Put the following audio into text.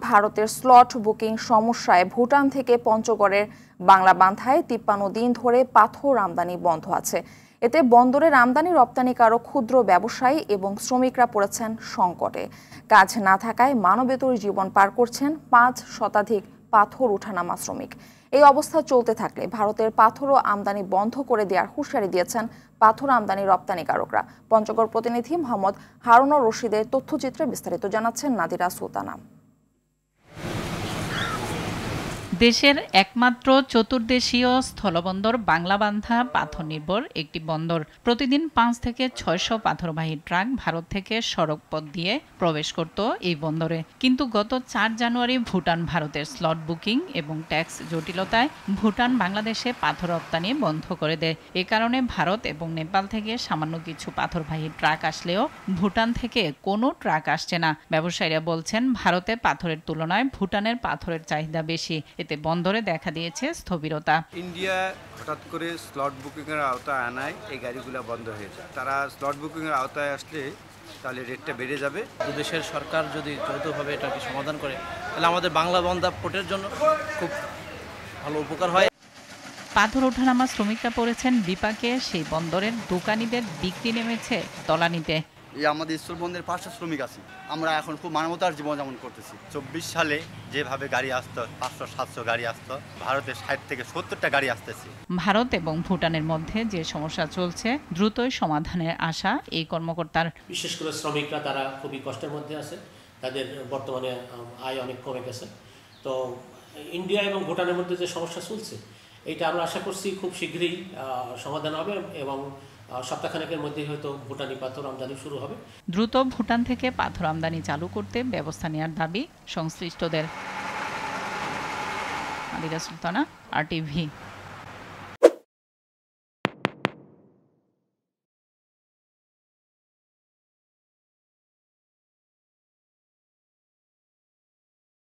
ভারতের slot booking সমস্যায় ভুটান থেকে পঞ্চগড়ের বাংলাবান্ধায় ৫৩ দিন ধরে পাথর আমদানি বন্ধ আছে। এতে বন্দরের আমদানি রপ্তানিকারক ক্ষুদ্র ব্যবসায়ী এবং শ্রমিকরা পড়েছেন সংকটে। কাজ না থাকায় মানবেতর জীবন পার করছেন ৫ শতাধিক পাথর উঠানামা শ্রমিক। এই অবস্থা চলতে থাকলে ভারতের পাথর ও আমদানি বন্ধ করে দেওয়ার হুঁশিয়ারি দিয়েছেন পাথর আমদানি রপ্তানিকারকরা। পঞ্চগড় প্রতিনিধি মোহাম্মদ হারুনুর রশিদের তথ্যচিত্রে বিস্তারিত জানাচ্ছেন নাদিরা সুলতানা। দেশের একমাত্র চতুর্দেশীয় স্থলবন্দর বাংলাবান্ধা পাথর নির্ভর একটি বন্দর। প্রতিদিন ৫ থেকে ৬০০ পাথরবাহী ট্রাক ভারত থেকে সড়ক পথ দিয়ে প্রবেশ করত এই বন্দরে। কিন্তু গত ৪ জানুয়ারি ভুটান ভারতের স্লট বুকিং এবং ট্যাক্স জটিলতায় ভুটান বাংলাদেশে পাথর রপ্তানি বন্ধ করে দেয়। এ কারণে ভারত এবং নেপাল থেকে সামান্য কিছু পাথরবাহী ট্রাক আসলেও ভুটান থেকে কোনো ট্রাক আসছে না। ব্যবসায়ীরা বলছেন, ভারতে পাথরের তুলনায় ভুটানের পাথরের চাহিদা বেশি। এতে বন্দরে দেখা দিয়েছে স্থবিরতা। ইন্ডিয়া হঠাৎ করে স্লট বুকিং এর আওতায় আনায় এই গাড়িগুলো বন্ধ হয়ে যায়। তারা স্লট বুকিং এর আওতায় আসলে তাহলে রেটটা বেড়ে যাবে। দেশের সরকার যদি যৌথভাবে এটাকে সমাধান করে তাহলে আমাদের বাংলাবান্ধা পোর্টের জন্য খুব ভালো উপকার হয়। পাথর ওঠানামা শ্রমিকরা পড়েছেন বিপাকে। সেই বন্দরের দোকানিদের বিক্রি নেমেছে তলানিতে। এই আমাদের স্থল বন্দরের ৫০০ শ্রমিক আছে। আমরা এখন খুব মানবতার জীবনযাপন করতেছি। ২৪ সালে যেভাবে গাড়ি আসতো ৫০০-৭০০ গাড়ি আসতো, ভারতে ৬০ থেকে ৭০টা গাড়ি আসতেছে। ভারত এবং ভুটানের মধ্যে যে সমস্যা চলছে দ্রুতই সমাধানের আশা এই কর্মকর্তার। বিশেষ করে শ্রমিকরা তারা খুবই কষ্টের মধ্যে আছে, তাদের বর্তমানে আয় অনেক কমে গেছে। তো ইন্ডিয়া এবং ভুটানের মধ্যে যে সমস্যা চলছে এটা আমরা আশা করছি খুব শীঘ্রই সমাধান হবে এবং সপ্তাহখানেকের মধ্যে হয়তো ভুটানি পাথর আমদানি শুরু হবে। দ্রুত ভুটান থেকে পাথর আমদানি চালু করতে ব্যবস্থা নেওয়ার দাবি সংশ্লিষ্টদের। নাদিরা সুলতানা, RTV।